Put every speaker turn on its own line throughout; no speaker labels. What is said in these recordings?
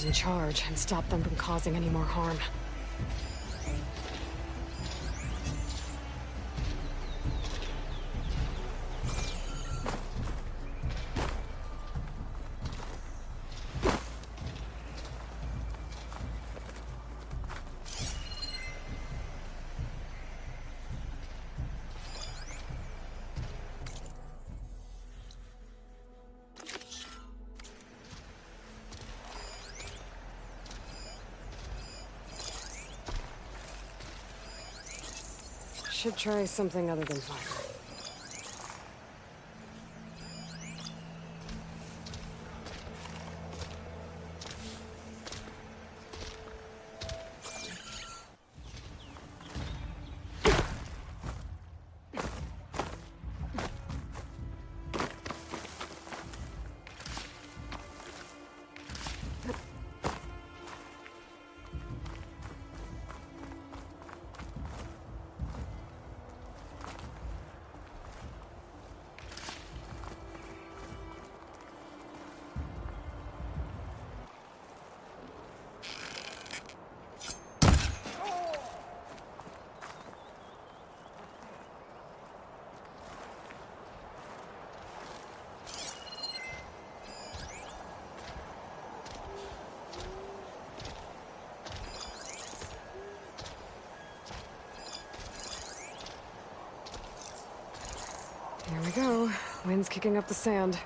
in charge and stop them from causing any more harm. Should try something other than fire. Here we go. Wind's kicking up the sand.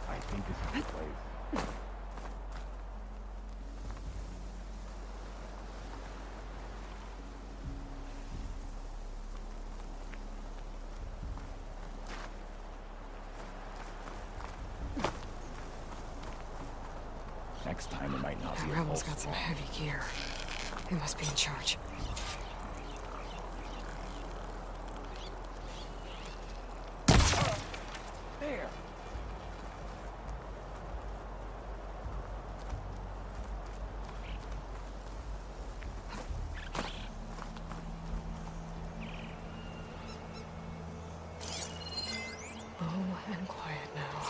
I think this is the place. Next time it might not
The
be a
rebels
false
got some
alarm.
heavy gear. They must be in charge.
There!
Oh, and quiet now.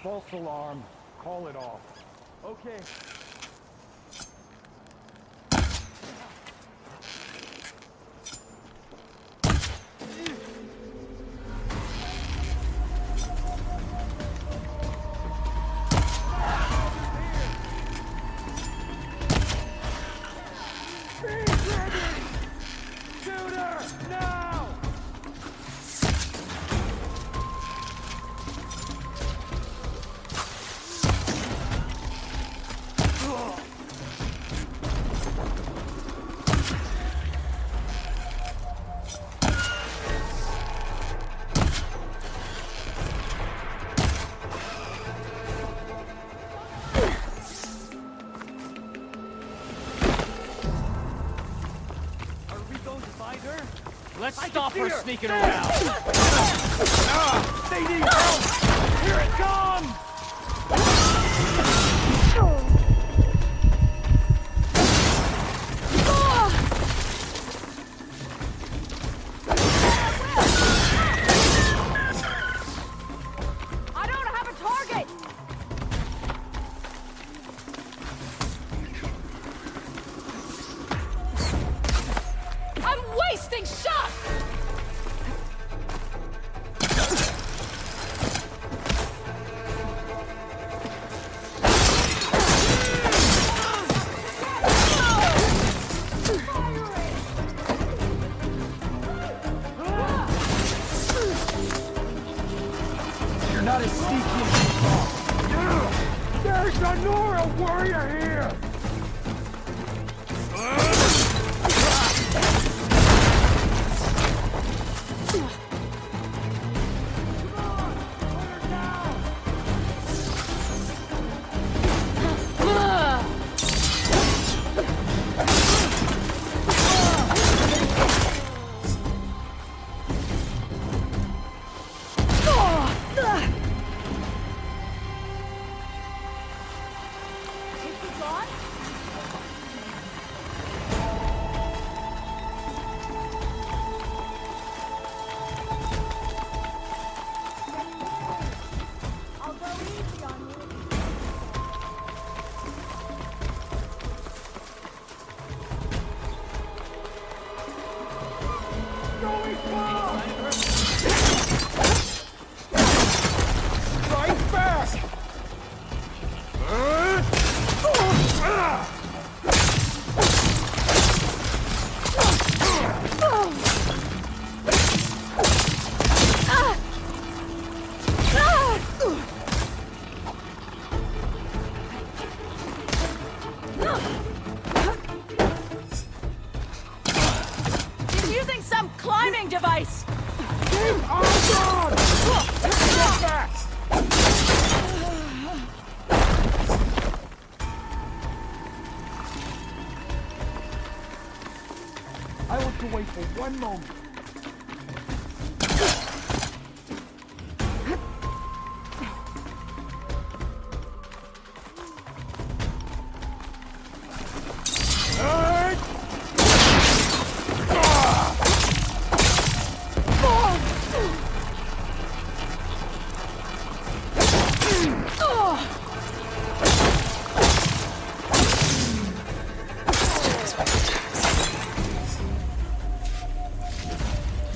False alarm. Call it off. Okay.
Let's stop her sneaking around.
They need help! Here it comes!
I don't have a target! I'm wasting shots!
You're not as sneaky as you thought. There's a Nora warrior here! away for one moment.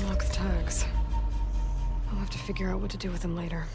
Locked tags. I'll have to figure out what to do with them later.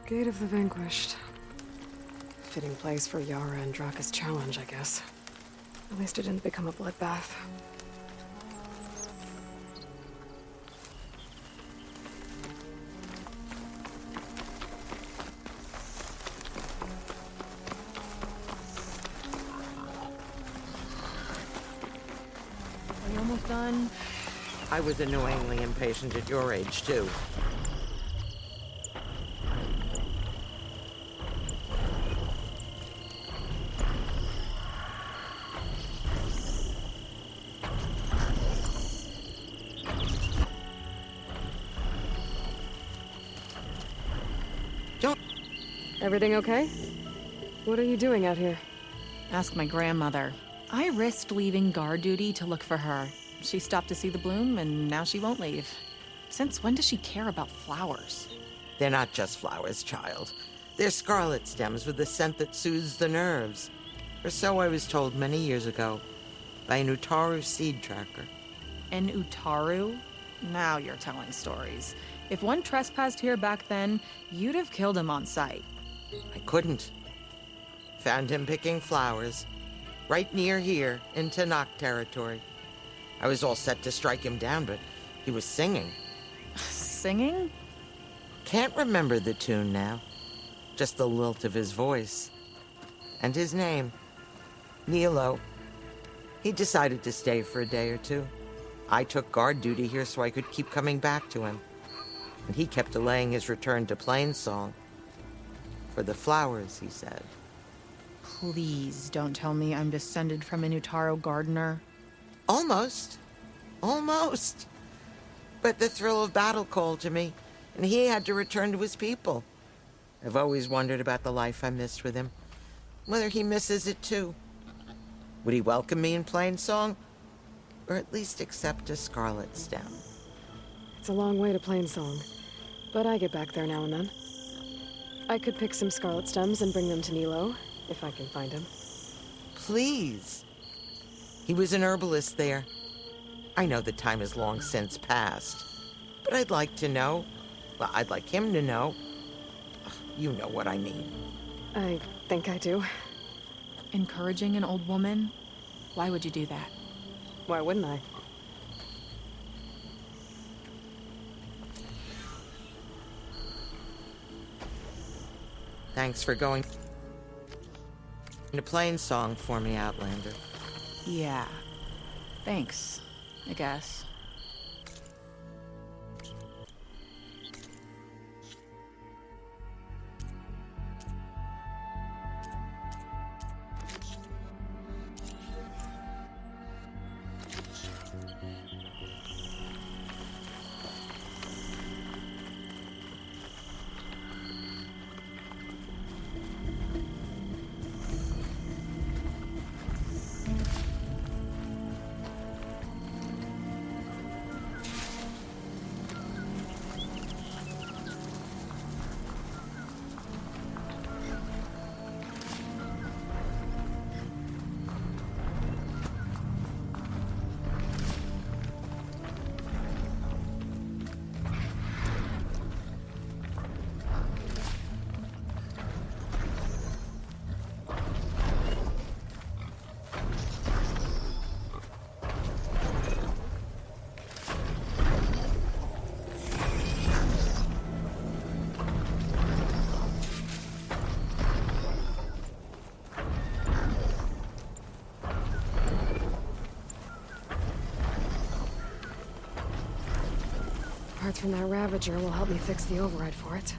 Gate of the Vanquished. Fitting place for Yara and Draka's challenge, I guess. At least it didn't become a bloodbath.
Are you almost done?
I was annoyingly impatient at your age, too.
Everything okay? What are you doing out here?
Ask my grandmother. I risked leaving guard duty to look for her. She stopped to see the bloom, and now she won't leave. Since when does she care about flowers?
They're not just flowers, child. They're scarlet stems with a scent that soothes the nerves. Or so I was told many years ago by an Utaru seed tracker.
An Utaru? Now you're telling stories. If one trespassed here back then, you'd have killed him on sight.
I couldn't. Found him picking flowers, right near here in Tanakh territory. I was all set to strike him down, but he was singing.
Singing?
Can't remember the tune now. Just the lilt of his voice. And his name. Nilo. He decided to stay for a day or two. I took guard duty here so I could keep coming back to him. And he kept delaying his return to Plainsong. For the flowers, he said.
Please don't tell me I'm descended from an Utaru gardener.
Almost. Almost. But the thrill of battle called to me, and he had to return to his people. I've always wondered about the life I missed with him. Whether he misses it too. Would he welcome me in Plainsong? Or at least accept a scarlet stem?
It's a long way to Plainsong, but I get back there now and then. I could pick some scarlet stems and bring them to Nilo, if I can find him.
Please. He was an herbalist there. I know the time has long since passed, but I'd like to know. Well, I'd like him to know. You know what I mean.
I think I do.
Encouraging an old woman? Why would you do that?
Why wouldn't I?
Thanks for going to Plainsong for me, Outlander.
Yeah. Thanks, I guess.
Parts from that Ravager will help me fix the override for it.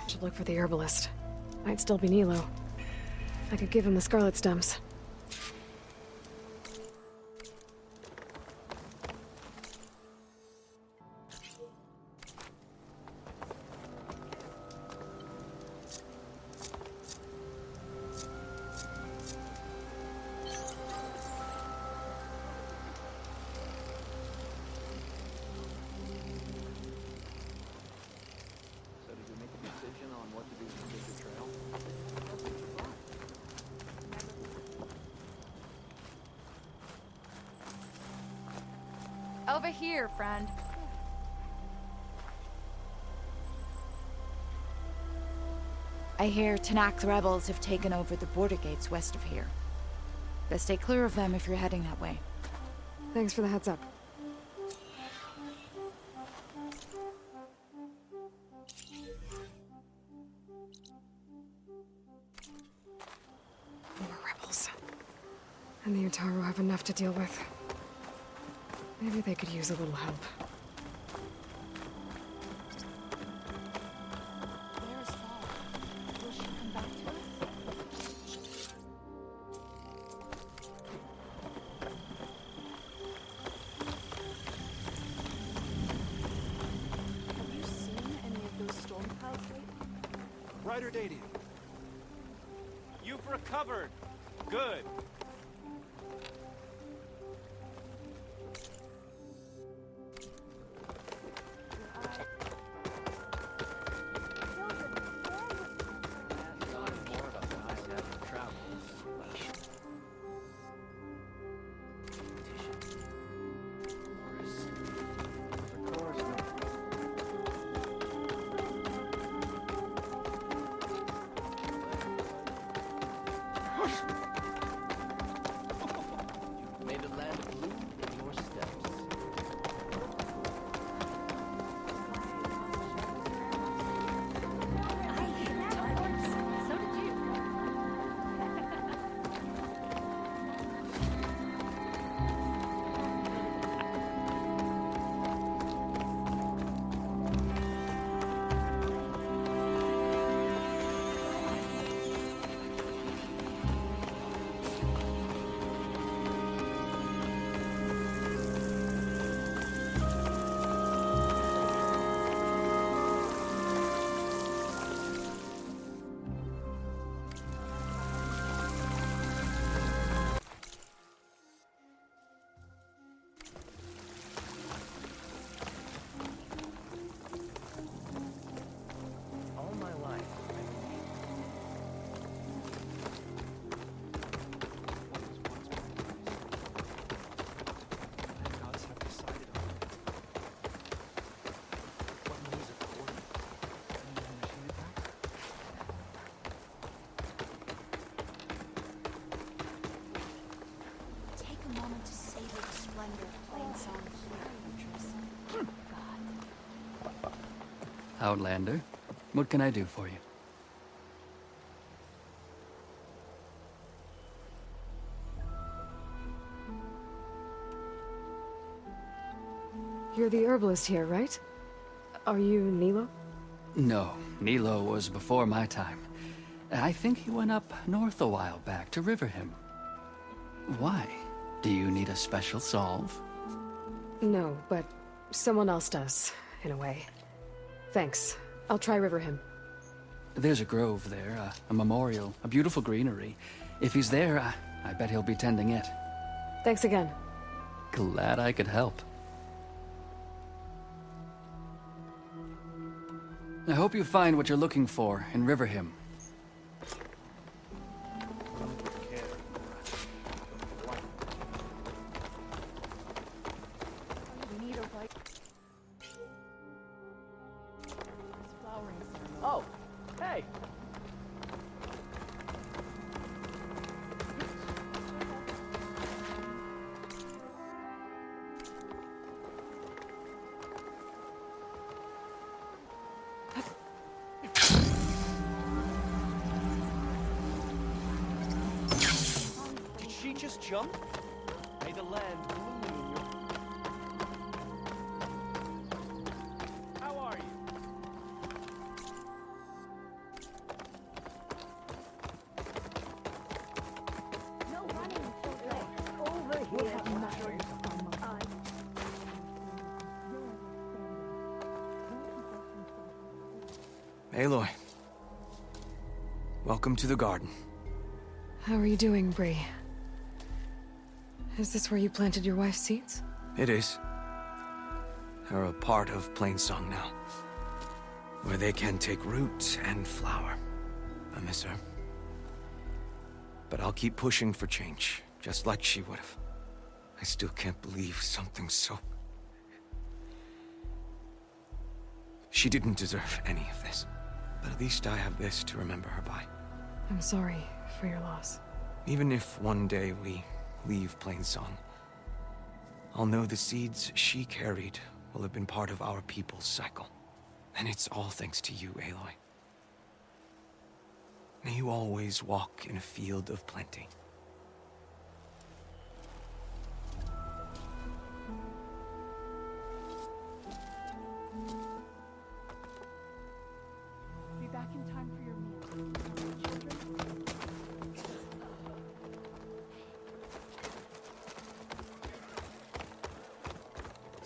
Should look for the herbalist. Might still be Nilo. I could give him the scarlet stems.
So did you make a decision on what to do with the trail?
Over here, friend. I hear Tanakh rebels have taken over the border gates west of here. Best stay clear of them if you're heading that way.
Thanks for the heads up. More rebels. And the Utaru have enough to deal with. Maybe they could use a little help.
Where is Fall? Will she come back to us?
Have you seen any of those storm clouds lately?
Ryder Dady. You've recovered. Good.
More about the nice after travel. Of course not. May the land bloom in your steps.
I hate diamonds. So did you.
All my life, I believed what was once paradise. And gods have decided on it. What moves according? And the machine attack?
Take a moment to savor the splendor of plain song here, Huntress. God.
Outlander, what can I do for you?
You're the herbalist here, right? Are you Nilo?
No, Nilo was before my time. I think he went up north a while back to Riverhim. Why? Do you need a special solve?
No, but someone else does, in a way. Thanks. I'll try Riverhim.
There's a grove there, a memorial, a beautiful greenery. If he's there, I bet he'll be tending it.
Thanks again.
Glad I could help. I hope you find what you're looking for in Riverhim.
We need a right. This flowering ceremony.
Oh, hey!
Did she just jump? May the land bloom in your... How are you?
No running, children. Over here.
Aloy. Welcome to the garden.
How are you doing, Bree? Is this where you planted your wife's seeds?
It is. They're a part of Plainsong now. Where they can take root and flower. I miss her. But I'll keep pushing for change, just like she would have. I still can't believe something so... She didn't deserve any of this. But at least I have this to remember her by.
I'm sorry for your loss.
Even if one day we leave Plainsong, I'll know the seeds she carried will have been part of our people's cycle. And it's all thanks to you, Aloy. May you always walk in a field of plenty.
Be back in time for your meal, children.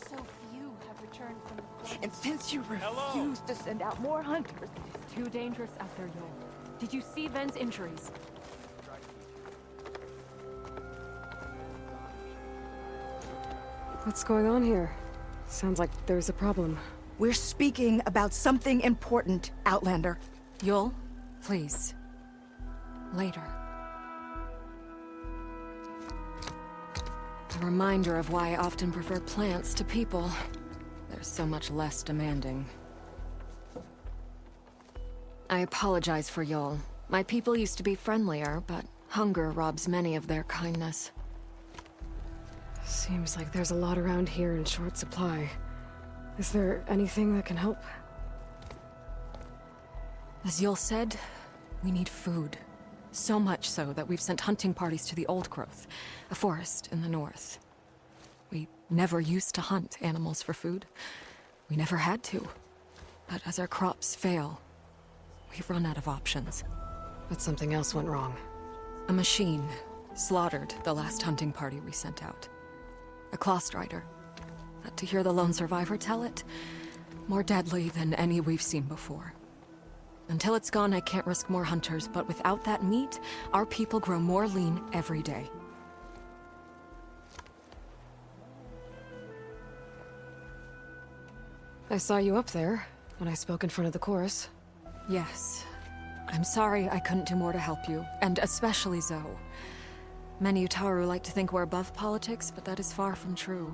So few have returned from the court.
And since you refuse to send out more hunters,
It's too dangerous out there, Yul. Did you see Ven's injuries?
What's going on here? Sounds like there's a problem.
we're speaking about something important, Outlander.
Yul, please. Later. A reminder of why I often prefer plants to people. They're so much less demanding. I apologize for Yul. My people used to be friendlier, but hunger robs many of their kindness.
Seems like there's a lot around here in short supply. Is there anything that can help?
As Yul said, we need food. So much so that we've sent hunting parties to the Old Growth, a forest in the north. We never used to hunt animals for food. We never had to. But as our crops fail, we've run out of options.
But something else went wrong.
A machine slaughtered the last hunting party we sent out. A claw strider. But to hear the lone survivor tell it, more deadly than any we've seen before. Until it's gone, I can't risk more hunters, but without that meat, our people grow more lean every day.
I saw you up there when I spoke in front of the chorus.
Yes. I'm sorry I couldn't do more to help you, and especially Zoe. Many Utaru like to think we're above politics, but that is far from true.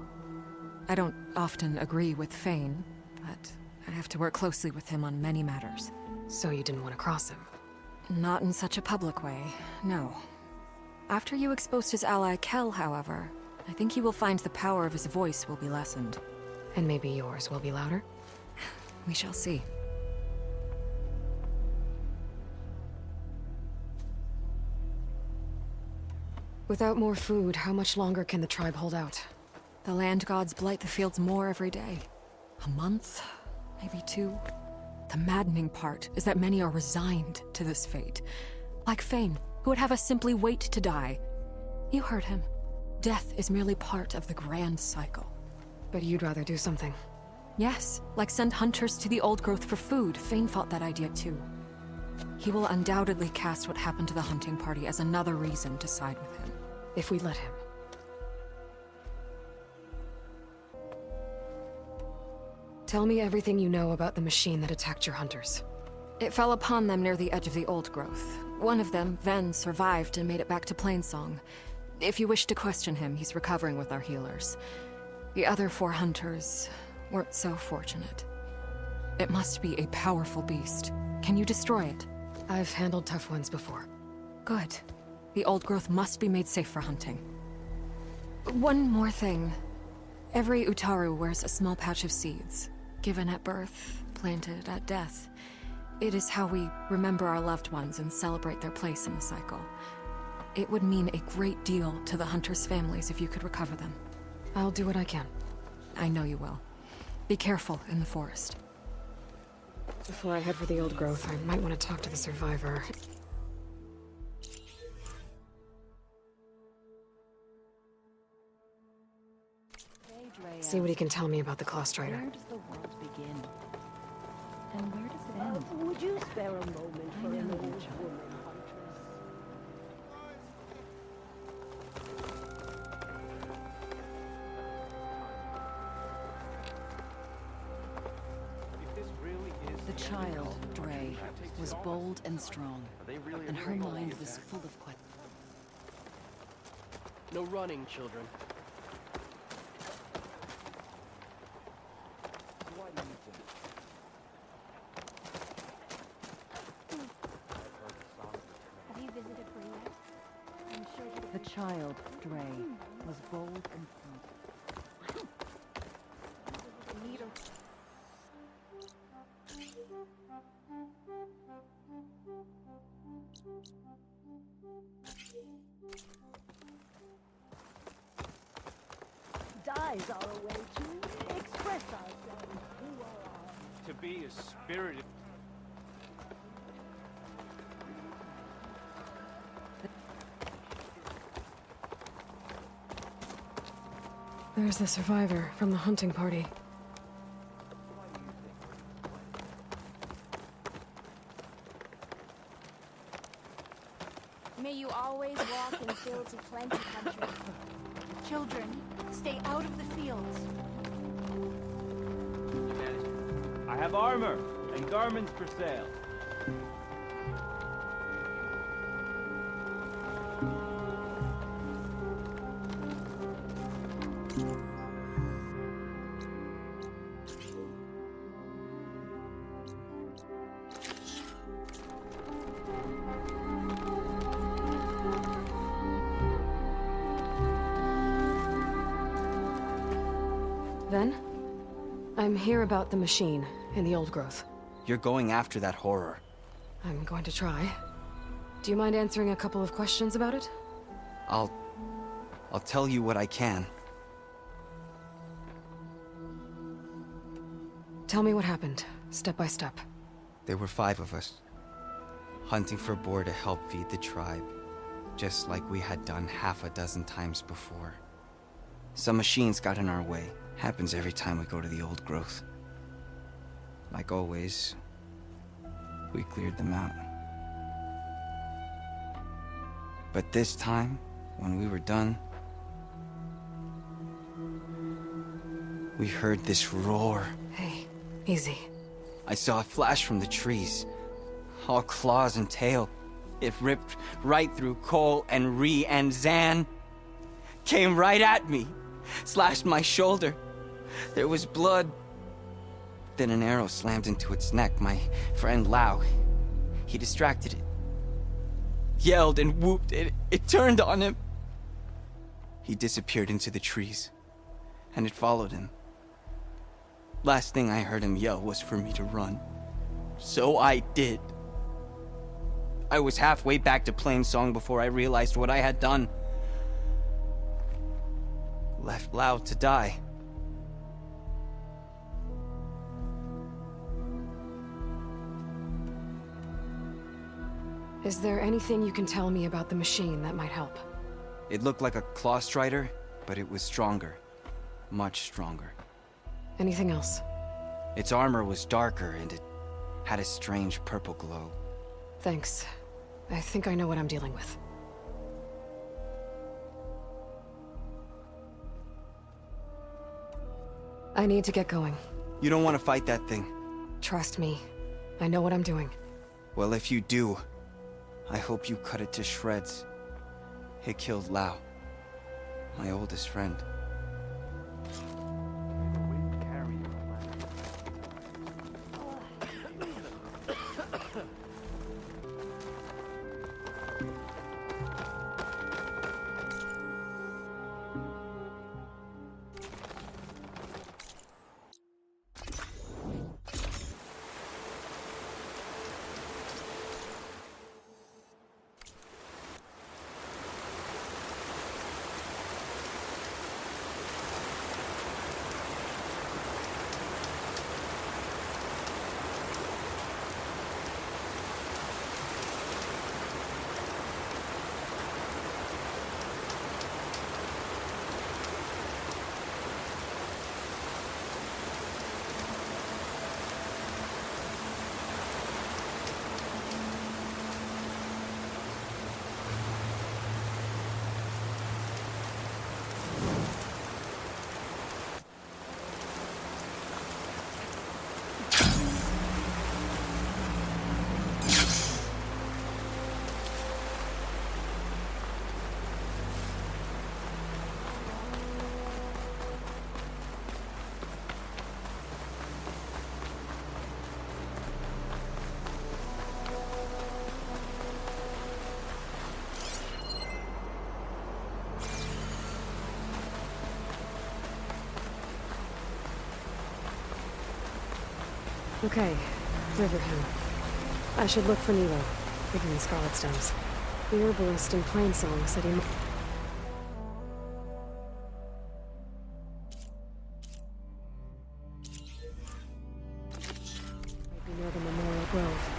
I don't often agree with Fane, but I have to work closely with him on many matters.
So you didn't want to cross him?
Not in such a public way, no. After you exposed his ally Kel, however, I think he will find the power of his voice will be lessened.
And maybe yours will be louder?
We shall see.
Without more food, how much longer can the tribe hold out?
The land gods blight the fields more every day. A month, maybe 2. The maddening part is that many are resigned to this fate. Like Fane, who would have us simply wait to die. You heard him. Death is merely part of the grand cycle.
But you'd rather do something.
Yes, like send hunters to the Old Growth for food. Fane fought that idea too. He will undoubtedly cast what happened to the hunting party as another reason to side with him.
If we let him. Tell me everything you know about the machine that attacked your hunters.
It fell upon them near the edge of the Old Growth. One of them, Ven, survived and made it back to Plainsong. If you wish to question him, he's recovering with our healers. The other 4 hunters weren't so fortunate. It must be a powerful beast. Can you destroy it?
I've handled tough ones before.
Good. The Old Growth must be made safe for hunting. One more thing. Every Utaru wears a small pouch of seeds, given at birth, planted at death. It is how we remember our loved ones and celebrate their place in the cycle. It would mean a great deal to the hunters' families if you could recover them.
I'll do what I can.
I know you will. Be careful in the forest.
Before I head for the Old Growth, I might want to talk to the survivor. See what he can tell me about the Claw Strider.
Where does the world begin? And where does it end?
Would you spare a moment for an old woman, Huntress?
The child, Dre, was bold and strong, and her mind was full of questions.
No running, children.
The child, Dre, was bold and strong.
Dies our way to express ourselves.
To be a spirited.
There's the survivor from the hunting party.
May you always walk in fields of plenty, country. Children, stay out of the fields.
I have armor and garments for sale.
Then, I'm here about the machine in the old growth.
You're going after that horror.
I'm going to try. Do you mind answering a couple of questions about it?
I'll tell you what I can.
Tell me what happened, step by step.
There were 5 of us, hunting for boar to help feed the tribe, just like we had done half a dozen times before. Some machines got in our way. Happens every time we go to the old growth. Like always, we cleared them out. But this time, when we were done, we heard this roar.
Hey, easy.
I saw a flash from the trees, all claws and tail. It ripped right through Cole and Ree, and Zan came right at me, slashed my shoulder. There was blood. Then an arrow slammed into its neck. My friend Lau, he distracted it. Yelled and whooped. It turned on him. He disappeared into the trees, and it followed him. Last thing I heard him yell was for me to run. So I did. I was halfway back to Plainsong before I realized what I had done. Left Lau to die.
Is there anything you can tell me about the machine that might help?
It looked like a claw strider, but it was stronger. Much stronger.
Anything else?
Its armor was darker, and it had a strange purple glow.
Thanks. I think I know what I'm dealing with. I need to get going.
You don't want to fight that thing.
Trust me. I know what I'm doing.
Well, if you do, I hope you cut it to shreds. It killed Lau, my oldest friend.
Okay, Riverham. I should look for Nilo, picking the scarlet stems. The herbalist in Plainsong said he might be near the Memorial Grove.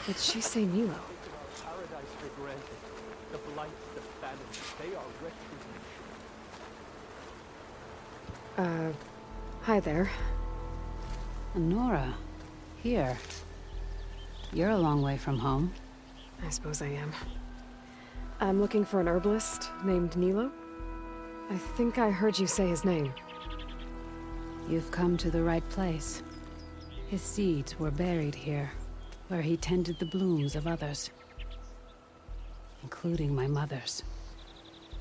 Did she say Nilo?
Paradise for granted. The blight, the famine, they are retribution.
Hi there.
Nora, here. You're a long way from home.
I suppose I am. I'm looking for an herbalist named Nilo. I think I heard you say his name.
You've come to the right place. His seeds were buried here, where he tended the blooms of others, including my mother's.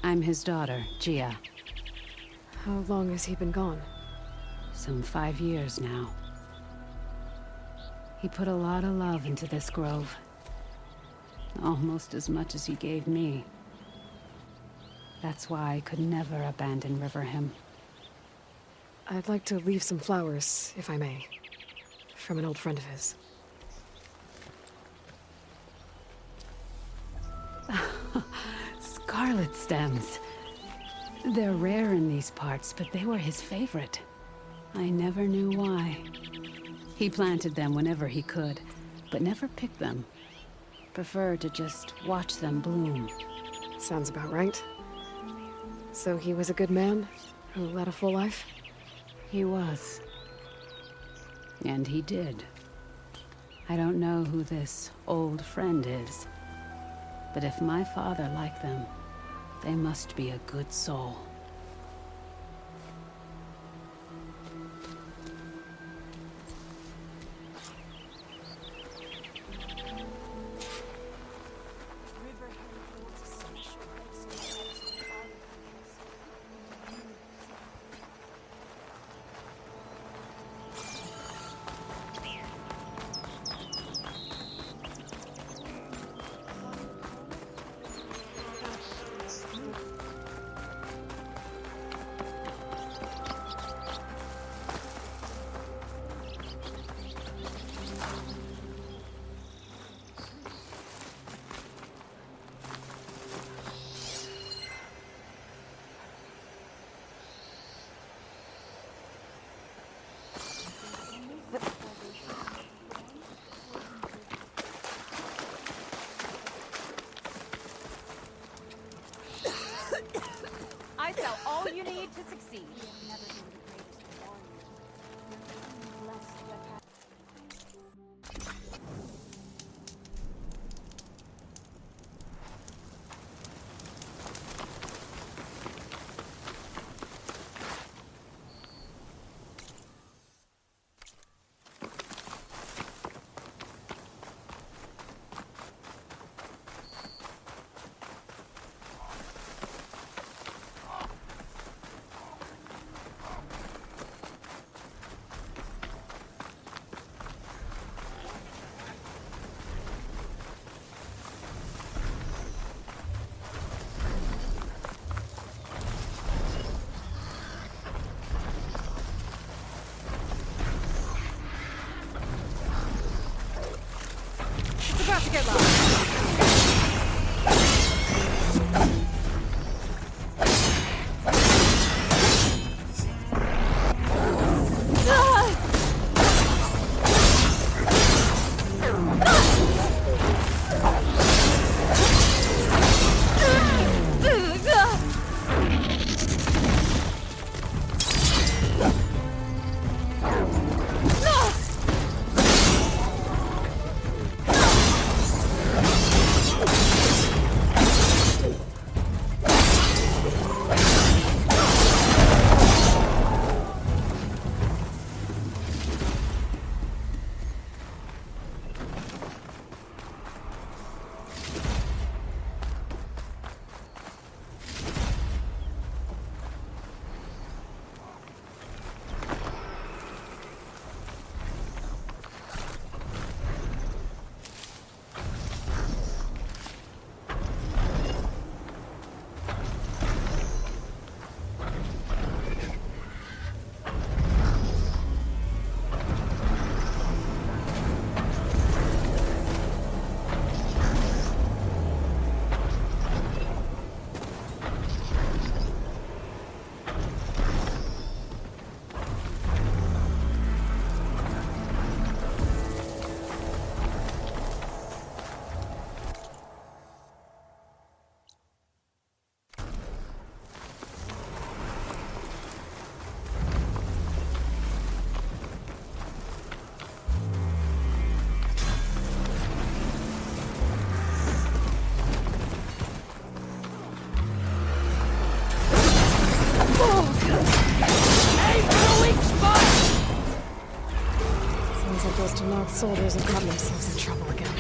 I'm his daughter, Gia.
How long has he been gone?
Some 5 years now. He put a lot of love into this grove. Almost as much as he gave me. That's why I could never abandon Riverham.
I'd like to leave some flowers, if I may. From an old friend of his.
Scarlet stems. They're rare in these parts, but they were his favorite. I never knew why. He planted them whenever he could, but never picked them. Preferred to just watch them bloom.
Sounds about right. So he was a good man who led a full life?
He was. And he did. I don't know who this old friend is, but if my father liked them, they must be a good soul.
I sell all you need to succeed.
those Tanakh soldiers have gotten themselves in trouble again.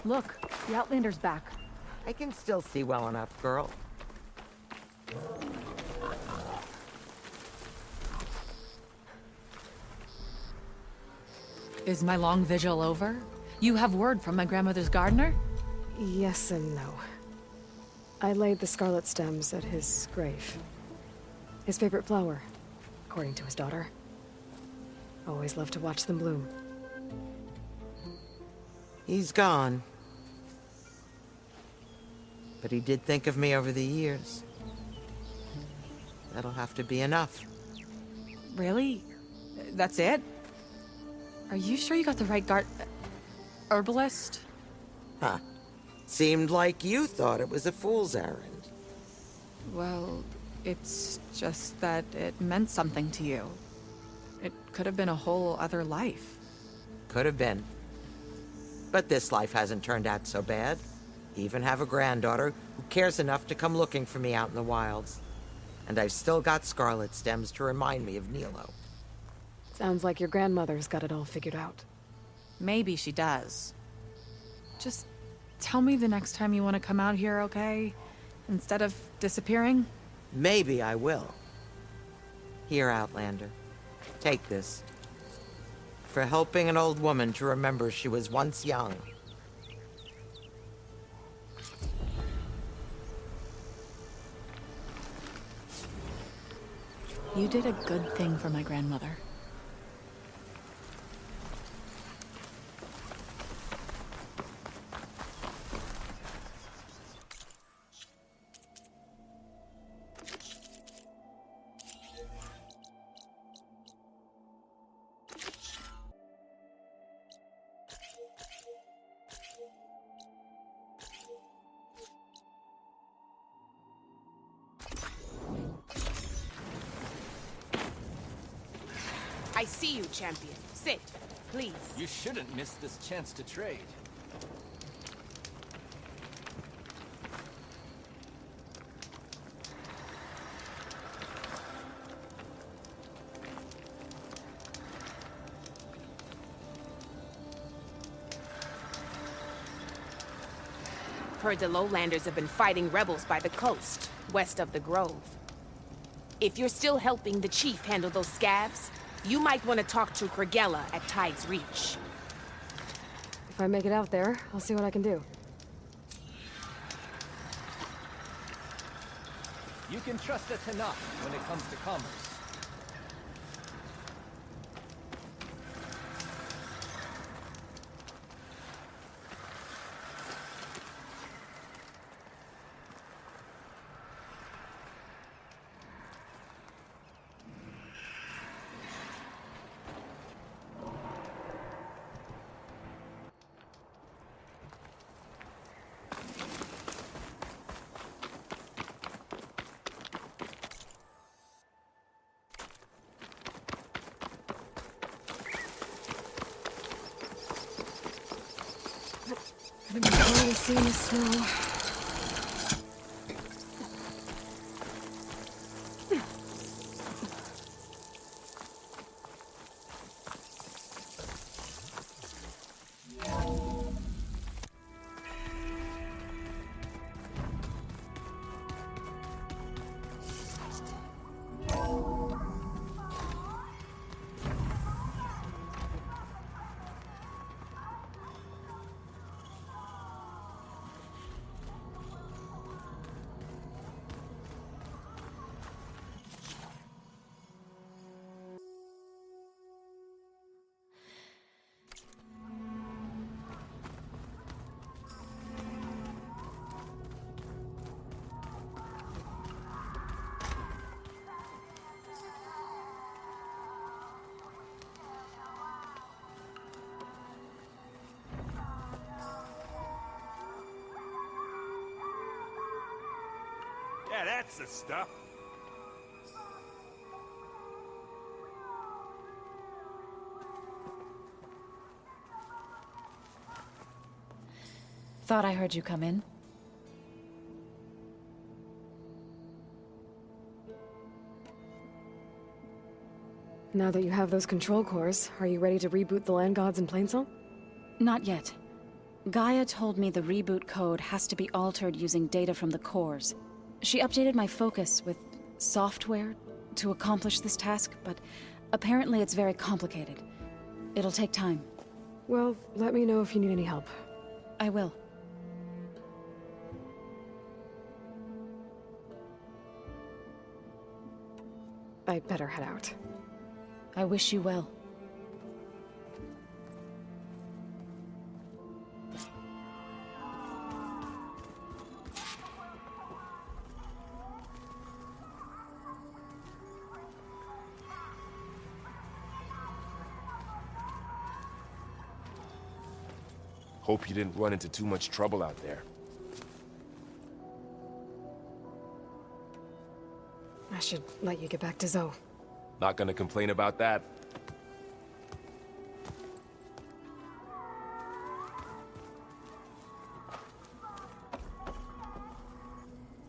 Look, the Outlander's back.
I can still see well enough, girl.
Is my long vigil over? You have word from my grandmother's gardener?
Yes and no. I laid the scarlet stems at his grave. His favorite flower, according to his daughter. Always loved to watch them bloom.
He's gone. But he did think of me over the years. That'll have to be enough.
Really? That's it? Are you sure you got the right herbalist?
Huh. Seemed like you thought it was a fool's errand.
Well, it's just that it meant something to you. It could have been a whole other life.
Could have been. But this life hasn't turned out so bad. Even have a granddaughter who cares enough to come looking for me out in the wilds. And I've still got scarlet stems to remind me of Nilo.
Sounds like your grandmother's got it all figured out.
Maybe she does. Just tell me the next time you want to come out here, okay? Instead of disappearing?
Maybe I will. Here, Outlander. Take this. For helping an old woman to remember she was once young.
You did a good thing for my grandmother.
I see you, champion. Sit, please.
You shouldn't miss this chance to trade.
Heard the lowlanders have been fighting rebels by the coast, west of the grove. If you're still helping the chief handle those scabs, you might want to talk to Gregella at Tide's Reach.
If I make it out there, I'll see what I can do.
You can trust a Tanakh when it comes to commerce.
Gonna be hard to see in the snow.
Yeah, that's the stuff.
Thought I heard you come in.
Now that you have those control cores, are you ready to reboot the land gods in Plainsong?
Not yet. Gaia told me the reboot code has to be altered using data from the cores. She updated my focus with software to accomplish this task, but apparently it's very complicated. It'll take time.
Well, let me know if you need any help.
I will.
I'd better head out.
I wish you well.
Hope you didn't run into too much trouble out there.
I should let you get back to Zoe.
Not gonna complain about that.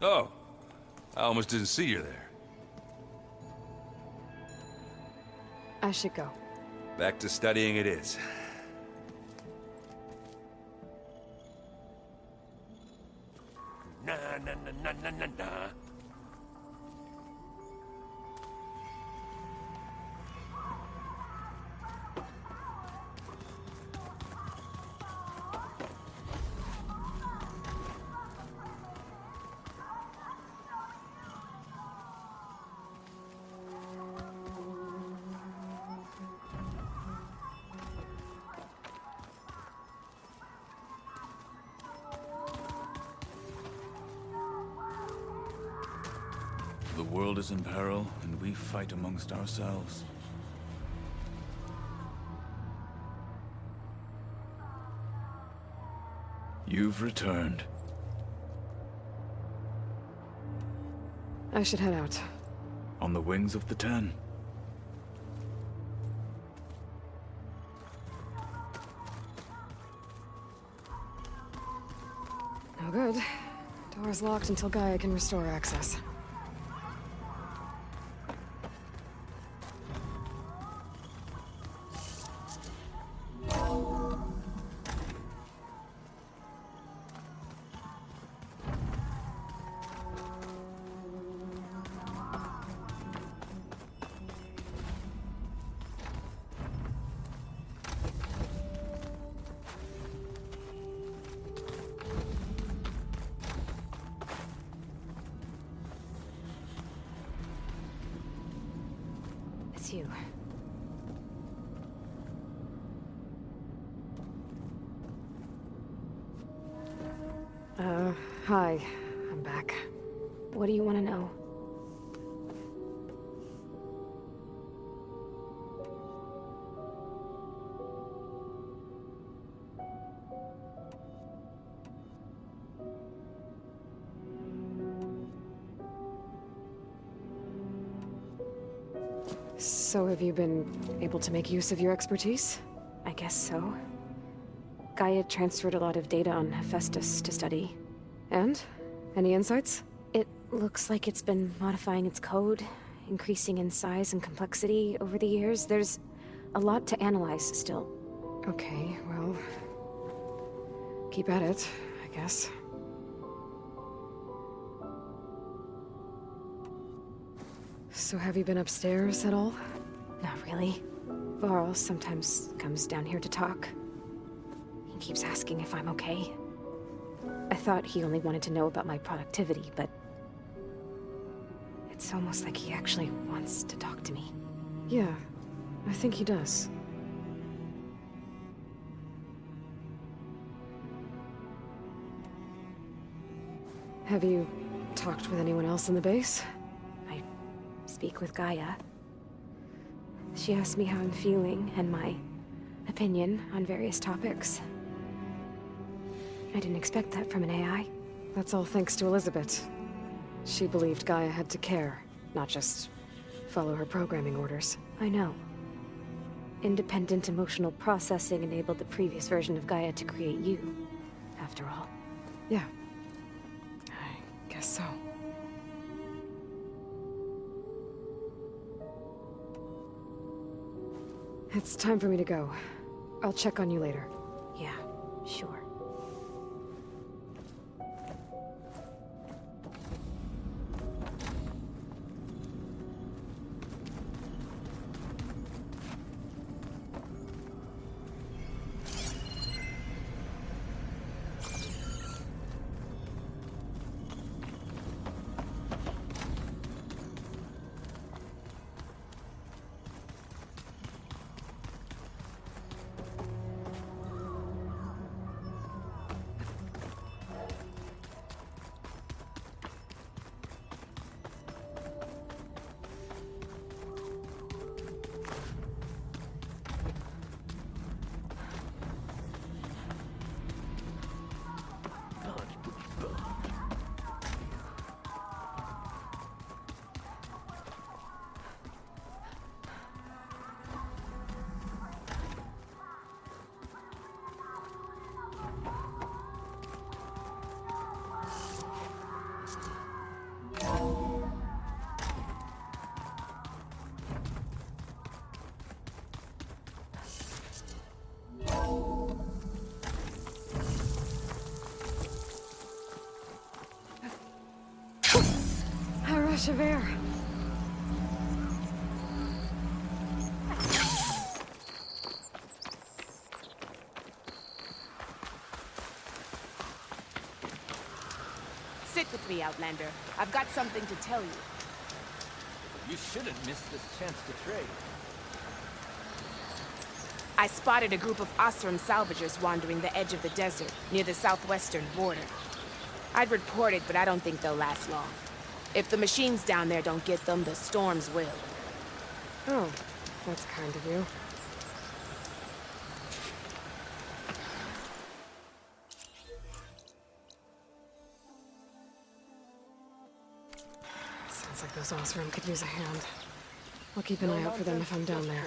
Oh, I almost didn't see you there.
I should go.
Back to studying it is.
Na na na na na na na.
The world is in peril, and we fight amongst ourselves. You've returned.
I should head out.
On the wings of the Ten.
No good. Door's locked until Gaia can restore access. too. Hi. I'm back. What do you want to know? So have you been able to make use of your expertise? I guess so. Gaia transferred a lot of data on Hephaestus to study. And? Any insights? It looks like it's been modifying its code, increasing in size and complexity over the years. There's a lot to analyze still. Okay, well... keep at it, I guess. So have you been upstairs at all? Not really. Varl sometimes comes down here to talk. He keeps asking if I'm okay. I thought he only wanted to know about my productivity, but... it's almost like he actually wants to talk to me. Yeah, I think he does. Have you talked with anyone else in the base? I speak with Gaia. She asked me how I'm feeling and my opinion on various topics. I didn't expect that from an AI. That's all thanks to Elizabeth. She believed Gaia had to care, not just follow her programming orders. I know. Independent emotional processing enabled the previous version of Gaia to create you, after all. Yeah. I guess so. It's time for me to go. I'll check on you later. Yeah, sure. A rush of air.
Sit with me, Outlander. I've got something to tell you.
You shouldn't miss this chance to trade.
I spotted a group of Osram salvagers wandering the edge of the desert, near the southwestern border. I'd report it, but I don't think they'll last long. If the machines down there don't get them, the storms will.
Oh, that's kind of you. Sounds like those Osram could use a hand. I'll keep an eye out for them if I'm down there.